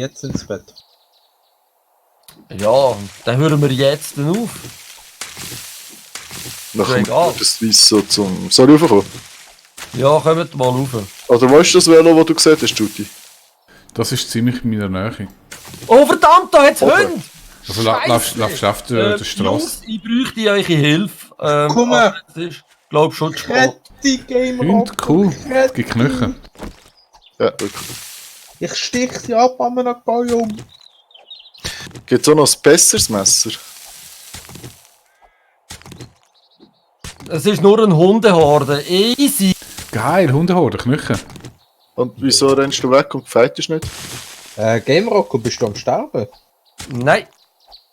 jetzt ins Bett. Ja, dann hören wir jetzt dann auf. Nachher egal. das Weiss so zum... Soll ich raufkommen? Ja, kommt mal rauf. Oder weißt du das Velo, das du gesehen hast, Judy? Das ist ziemlich in meiner Nähe. Oh verdammt, da hat's Okay. Hunde! Also laufst auf der Straße. Jungs, ich bräuchte eure Hilfe. Komm. Aber es ist, glaub schon zu spät. Die Gamer. Hund, cool. Es gibt Knochen. Ja, wirklich. Ich stich sie ab an einem Bäum. Gibt es auch noch ein besseres Messer? Es ist nur ein Hundehorde. Easy. Geil, Hundehorde, Knochen. Und wieso rennst du weg und fightest nicht? Gamer Rocco, bist du am Sterben? Nein.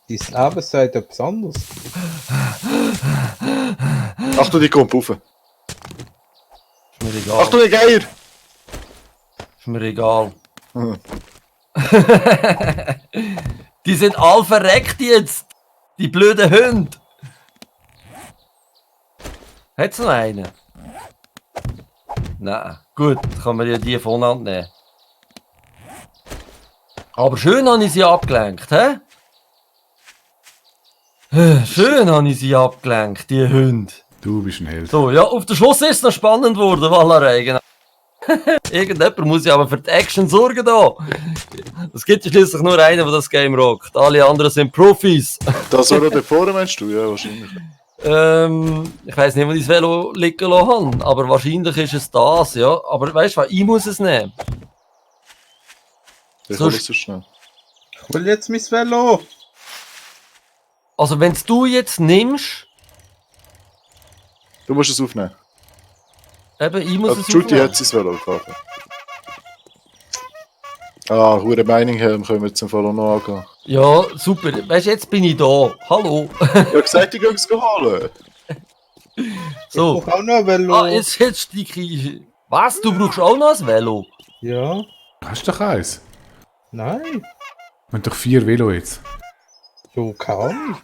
Dein Leben sagt etwas anderes. Achtung, die kommt rauf. Ist mir egal. Achtung, die Geier! Ist mir egal. Hm. Die sind all verreckt jetzt. Die blöden Hunde. Hat's noch einen? Nein. Gut, kann man ja die voneinander nehmen. Aber schön habe ich sie abgelenkt, hä? Schön habe ich sie abgelenkt, die Hunde. Du bist ein Held. So, ja, auf der Schluss ist es noch spannend geworden, Valerei, genau. Irgendjemand muss ja aber für die Action sorgen da. Es gibt ja schließlich nur einen, der das Game rockt. Alle anderen sind Profis. Das war der vorne, meinst du? Ja, wahrscheinlich. Ich weiss nicht, wo ich das Velo liegen lassen habe, aber wahrscheinlich ist es das, ja. Aber weißt du was, ich muss es nehmen. Ich So hole es so schnell. Ich hol jetzt mein Velo. Also wenn du jetzt nimmst, Du musst es aufnehmen. eben, ich muss Also, es Judy aufnehmen. hat sein Velo gekauft. Ah, hure Meininghelm können wir zum Fall auch noch angehen. Ja, super. Weißt du, jetzt bin ich da. Hallo. Ich hab gesagt, ich gehe es holen. So. Ich brauch auch noch ein Velo. Ah, jetzt steige ich. Was? Du brauchst auch noch ein Velo? Ja. Hast du doch eins? Nein. Wir haben doch 4 Velo jetzt. Du kannst.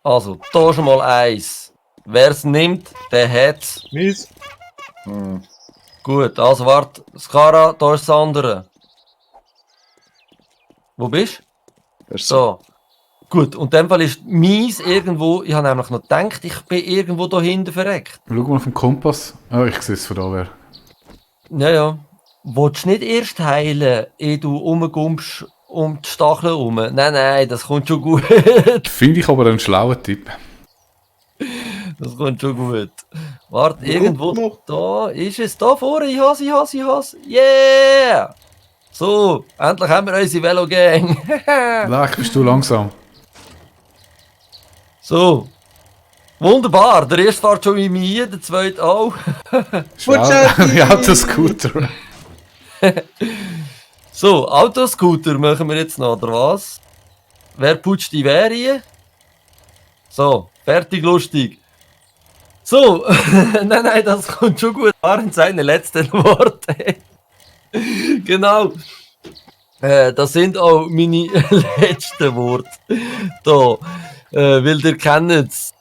Also, da schon mal eins. Wer es nimmt, der hat's. Mies. Hm. Gut, also warte. Skara, da ist das andere. Wo bist du? Ist so. So. Gut, und in dem Fall ist meins irgendwo, ich habe nämlich noch gedacht, ich bin irgendwo da hinten verreckt. Schau mal auf den Kompass. Ah, ich sehe es von da her. Ja, ja. Willst du nicht erst heilen, ehe du rumkommst um die Stacheln herum? Nein, nein, das kommt schon gut. Finde ich aber einen schlauen Tipp. Das kommt schon gut. Warte, irgendwo noch. da ist es. Da vorne, ich hasse. Yeah! So, endlich haben wir unsere Velo-Gang. Leck, bist du langsam. So. Wunderbar, der erste fährt schon mit mir, der zweite auch. Fortschritt. Ja, Autoscooter. So, Autoscooter machen wir jetzt noch, oder was? Wer putscht die Verien? So, fertig, lustig. So, nein, das kommt schon gut. Waren seine letzten Worte. Genau. Das sind auch meine letzten Worte. Da, weil ihr kennt es.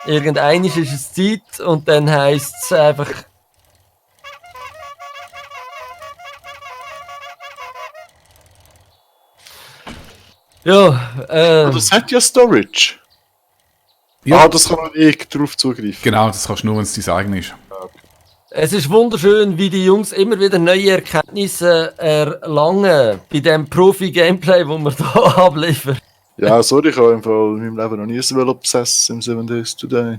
Irgendeinisch ist es Zeit und dann heisst es einfach. Ja, Das hat ja Storage. Ja. Ah, das kann man eh drauf zugreifen. Genau, das kannst du nur, wenn es dein eigen ist. es ist wunderschön, wie die Jungs immer wieder neue Erkenntnisse erlangen bei dem Profi-Gameplay, das wir hier abliefern. Ja, sorry, ich habe im Fall in meinem Leben noch nie ein Velo besessen im 7 Days Today.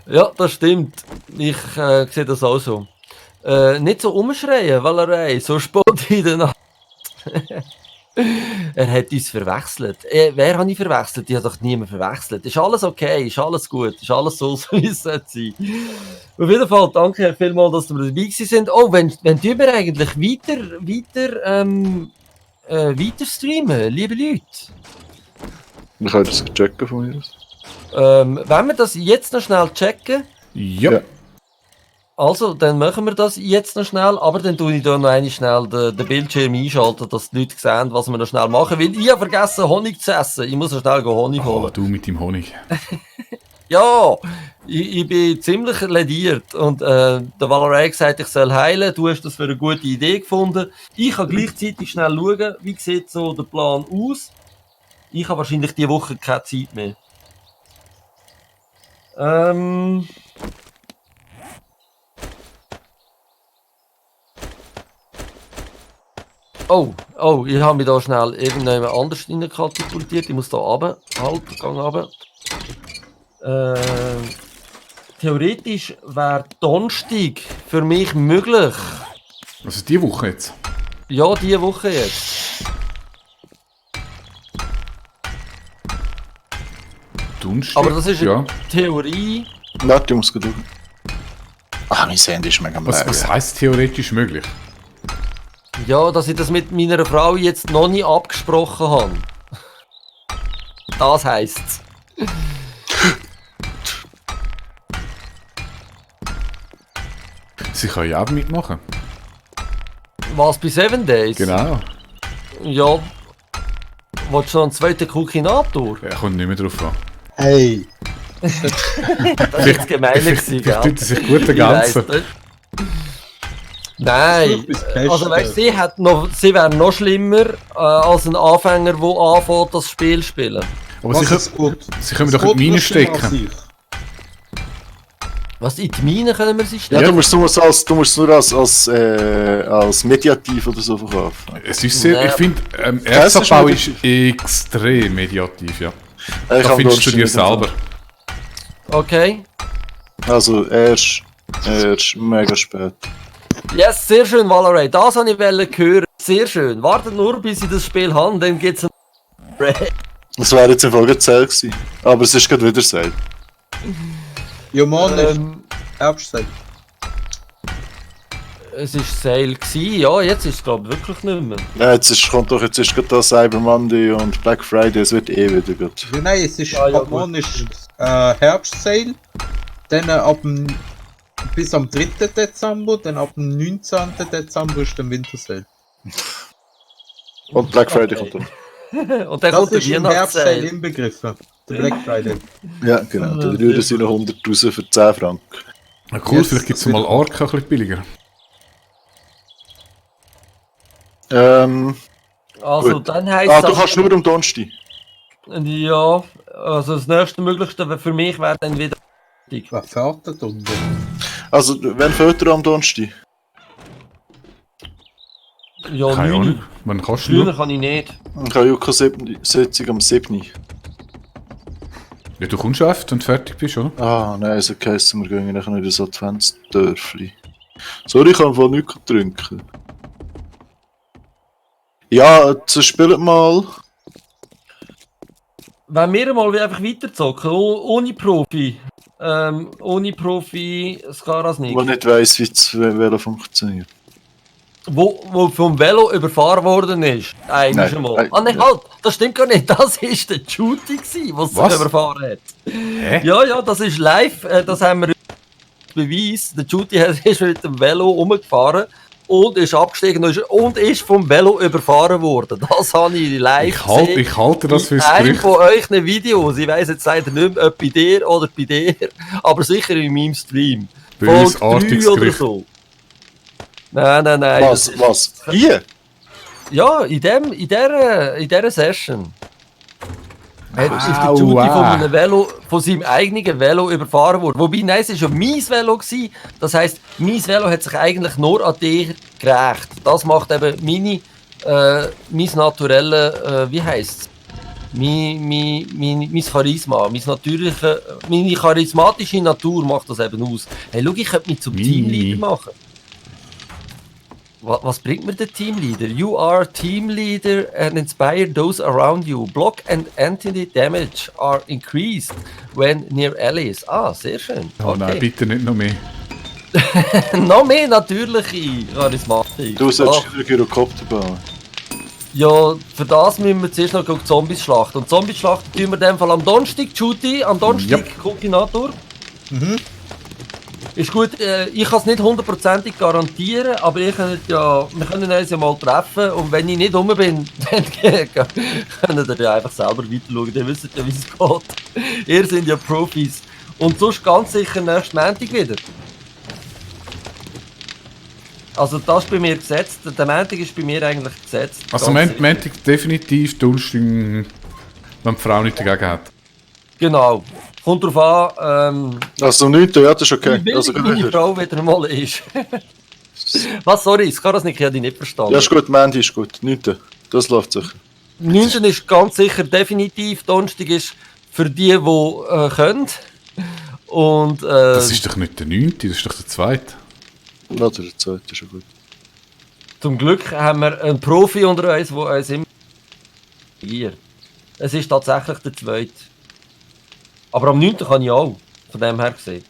Ja, das stimmt. Ich sehe das auch so. Nicht so umschreien, Valerei, so spät in der Nacht. Er hat uns verwechselt. Wer hat ich verwechselt? Ich habe doch niemand verwechselt. Ist alles okay, ist alles gut, ist alles so, wie es sein sollte. Auf jeden Fall, danke vielmals, dass wir dabei sind. Oh, wenn tun wir eigentlich weiter streamen, liebe Leute? Ich kann das checken von mir aus. Wenn wir das jetzt noch schnell checken, Ja. Ja. also, dann machen wir das jetzt noch schnell, aber dann tue ich da noch einmal schnell den Bildschirm einschalten, dass die Leute sehen, was wir noch schnell machen, weil ich habe vergessen, Honig zu essen. Ich muss noch schnell Honig Oh, holen. du mit dem Honig. Ja, ich bin ziemlich lediert und der Valorant hat gesagt, ich soll heilen. Du hast das für eine gute Idee gefunden. Ich kann gleichzeitig schnell schauen, wie sieht so der Plan aus. Ich habe wahrscheinlich diese Woche keine Zeit mehr. Oh, ich habe mich da schnell irgendjemand anders rein katapultiert. Ich muss da runter. Halt, gang runter. Theoretisch wäre Donnerstag für mich möglich. Also die Woche jetzt. Ja, diese Woche jetzt. Donnerstag? Aber das ist ja. eine Theorie. Warte, ich muss gerade schauen. Ah, mein Handy ist mega Was heisst theoretisch möglich? Ja, dass ich das mit meiner Frau jetzt noch nie abgesprochen habe. Das heisst's. Sie kann ja auch mitmachen. Was, bei 7 Days? Genau. Ja. Wolltest du noch einen zweiten Kukinator? Er kommt nicht mehr drauf an. Hey, Das war jetzt gemeiner gewesen, Vielleicht gell? tut er sich gut Ich weiss ergänzen. nicht. Nein, Das ist das Beste. also weißt, sie wäre noch schlimmer als ein Anfänger, der anfängt, das Spiel zu spielen. Aber was sie ist können, gut? sie können Das doch in die Mine Rot ist immer stecken. auf Was, in die Mine können wir sie Ja, stecken? du musst nur als Mediativ oder so verkaufen. Es ist sehr, Nein. ich finde, Das ist Erzabbau ist mediativ. extrem mediativ, ja. Ich Da kann findest du dir Donnerstag nicht selber. Okay. Also erst mega spät. Yes, sehr schön, Valorant. Das wollte ich hören. Sehr schön. Wartet nur, bis ich das Spiel habe, dann gibt es ein Das wäre jetzt in Folge 10 gewesen. Aber es ist gerade wieder Sale. Ja, Mann, ähm, Herbstzeit. Es war Sale gewesen. Ja, jetzt ist es glaube ich wirklich nicht mehr. Ja, jetzt ist gerade da Cyber Monday und Black Friday, es wird eh wieder gut. Ja, nein, es ist, Ja, ja, ab morgen ist Herbstsale, dann bis am 3. Dezember, dann ab dem 19. Dezember ist dann Wintersale. Und Black Friday Okay. kommt Und dann Das kommt der ist im Herbstsale Weihnachtssale. inbegriffen. Der Black Friday. dann. Ja, genau. Da rühren sie noch 100.000 für 10 Franken. Ja, cool, Yes, vielleicht gibt es das mal wird- Arca ein bisschen billiger. Also Gut. dann heisst Ah, du kannst nur am Donnerstag. Ja, also das nächste Möglichste für mich wäre dann wieder... Was fährt da unten? Also, wenn fährt er am Donnerstag? Ja, Keine 9 Ahnung. Wann kannst du Früher nur? kann ich nicht. Ich habe Jukka Sitzung am 7. Ja, du kommst schon oft und fertig bist, oder? Ah, nein, es hat geheißen, wir gehen nachher in das Adventsdörfli. Sorry, ich kann von nichts trinken. Ja, jetzt spielt mal. Wenn wir mal einfach weiterzocken, ohne Profi. Ohne Profi Skaras nicht. Ich nicht weiss, wie das Velo funktioniert. Wo vom Velo überfahren worden ist. Einmal Nein, mal. nein, Ah, nein, ja. halt! Das stimmt gar nicht. Das war der Judy, der sich Was? überfahren hat. Hä? Ja, das ist live. Das haben wir Beweis. Der Judy ist mit dem Velo rumgefahren und ist abgestiegen und ist vom Velo überfahren worden. Das habe ich live gesehen. Ich halte das fürs In einem Gerücht. von euch Videos. Ich weiss jetzt leider nicht mehr, ob bei dir oder bei dir, aber sicher in meinem Stream. Bösartiges Folge 3 oder Gerücht. so. Nein. das ist- Was? Hier? Ja, in dieser Session. Ist der Judy von seinem eigenen Velo überfahren worden. Wobei, nein, es war ja mein Velo gewesen. Das heisst, mein Velo hat sich eigentlich nur an dir gerecht. Das macht eben mein naturelle, wie heisst es? Mein Charisma, meine charismatische Natur macht das eben aus. Hey, schau, ich könnte mich zum Teamleader machen. Was bringt mir der Teamleader? You are Teamleader and inspire those around you. Block and anti-damage are increased when near allies. Ah, sehr schön. Oh nein, Okay. bitte nicht noch mehr. Noch mehr natürliche Charismatik. Du sollst Ach, einen Gyrokopter bauen. ja, für das müssen wir zuerst noch Zombies schlachten. Und Zombies schlachten tun wir in dem Fall am Donnerstag, Judy, am Donnerstag, Koordinator. Ist gut, ich kann es nicht hundertprozentig garantieren, aber wir können uns ja mal treffen und wenn ich nicht rum bin, dann könnt ihr ja einfach selber weiter schauen, ihr wisst ja, wie es geht. Ihr seid ja Profis Und sonst ganz sicher nächsten Montag wieder. Also das ist bei mir gesetzt. Der Montag ist bei mir eigentlich gesetzt. Also Ganz sicher. Montag definitiv, Donnerstag, wenn die Frau nicht dagegen hat. Genau. Kommt drauf an, Also 9. Ja, das ist okay. wie Also, willig meine Frau wieder mal ist. Was, sorry, Skarasnik, ich habe dich nicht verstanden. ja, ist gut, Mandy ist gut. 9. Das läuft sicher. 19 ist ganz sicher definitiv. Donnerstag ist für die können. Und Das ist doch nicht der 9., das ist doch der 2. Ja, der 2. ist schon gut. zum Glück haben wir einen Profi unter uns, der uns immer hier. Es ist tatsächlich der 2. Aber am 9. kann ich auch. Von dem her gesehen.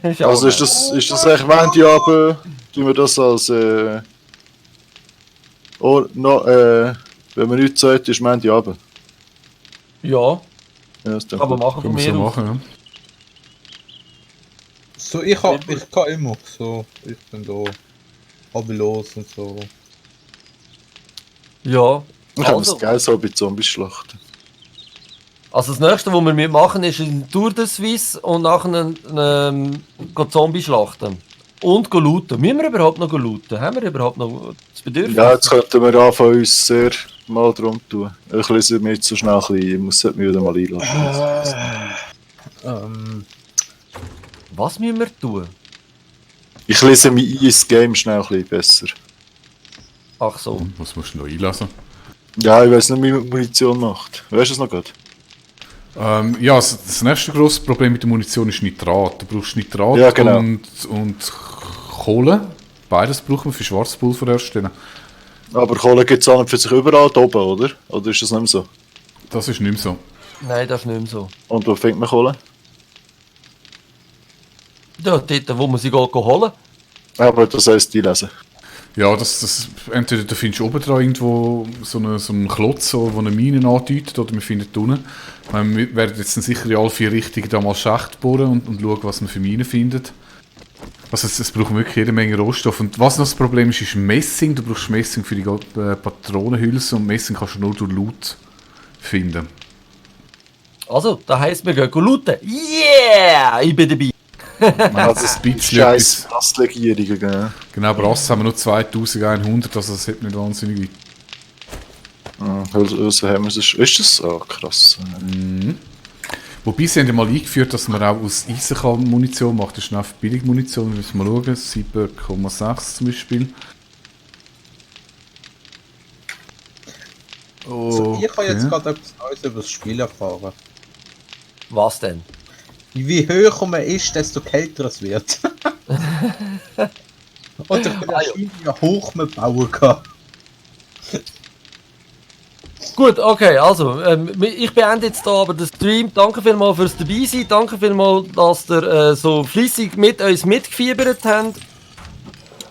Ist auch Also ist das echt Mandy Abend? Tun wir das als wenn man nichts sagt, ist Mandy Abend. Ja, Ja, das kann man machen von Können wir mir so aus. machen, ja. So, ich kann immer so. Ich bin da. Hobbylos und so. Ja. Ich habe Also, das geil so bei Zombie-Schlachten. also das nächste, was wir machen, ist ein Tour de Suisse und nachher Zombie schlachten. Und go looten. Müssen wir überhaupt noch go looten? Haben wir überhaupt noch das Bedürfnis? Ja, jetzt könnten wir anfangen, uns sehr mal drum tun. Ich lese mir jetzt so schnell ein bisschen, ich muss mich wieder mal einladen. Was müssen wir tun? Ich lese mich ein ins Game schnell ein bisschen besser. Ach so. Was musst du noch einlassen? Ja, ich weiß nicht, wie man Munition macht. Weißt du es noch gut? Ja, das nächste grosse Problem mit der Munition ist Nitrat. Du brauchst Nitrat Ja, genau. und Kohle. Beides braucht man für Schwarzpulver herstellen. Aber Kohle gibt es an und für sich überall da oben, oder? Oder ist das nicht mehr so? Das ist nicht mehr so. Nein, das ist nicht mehr so. Und wo findet man Kohle? Ja, dort, wo man sie geht holen. Aber das heisst, die lesen. Ja, entweder du findest oben dran irgendwo so einen Klotz, so, der eine Mine andeutet, oder wir finden unten. Wir werden jetzt dann sicher in alle 4 Richtungen da mal Schacht bohren und schauen, was man für Minen findet. Also es braucht wirklich jede Menge Rohstoff. Und was noch das Problem ist, ist Messing. Du brauchst Messing für die Patronenhülse und Messing kannst du nur durch Loot finden. Also, das heisst, wir gehen looten. Yeah! Ich bin dabei. Also ein bisschen scheiß etwas. Rastlegierungen, gell? Genau, Brass haben wir nur 2100, also das hat nicht wahnsinnig weit. Also haben wir es. Ist das? Ah, krass. Wobei sie haben ja mal eingeführt, dass man auch aus Eisen Munition macht. Das ist einfach Billigmunition, wir müssen mal schauen. 7,6 zum Beispiel. So, ich habe jetzt Okay. gerade etwas Neues über das Spiel erfahren. Was denn? Je höher man ist, desto kälter es wird. Oder vielleicht wie hoch man bauen kann. Gut, okay, also, ich beende jetzt hier aber den Stream. Danke vielmals fürs dabei sein. Danke vielmals, dass ihr so fleissig mit uns mitgefiebert habt.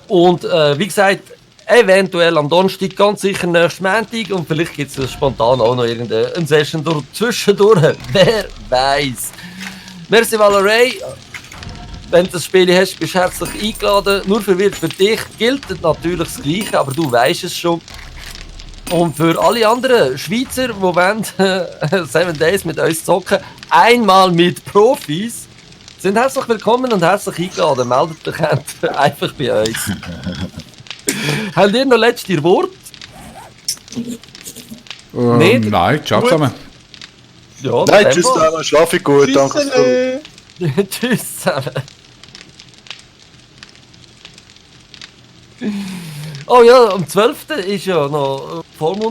Und wie gesagt, eventuell am Donnerstag, ganz sicher nächsten Montag. Und vielleicht gibt es spontan auch noch irgendeine Session zwischendurch. Wer weiß. Merci Valerie. Wenn du das Spiel hast, bist du herzlich eingeladen. Nur für dich gilt natürlich das Gleiche, aber du weißt es schon. Und für alle anderen Schweizer, die wollen 7 Days mit uns zocken, einmal mit Profis, sind herzlich willkommen und herzlich eingeladen. Meldet euch einfach bei uns. Habt ihr noch letzte Wort? Nicht? Nein, ciao Gut. zusammen. Ja, Nein, in tschüss dem Fall. zusammen, schlaf ich gut, danke. Tschüss. Tschüss zusammen. Oh ja, am 12. ist ja noch Vollmond.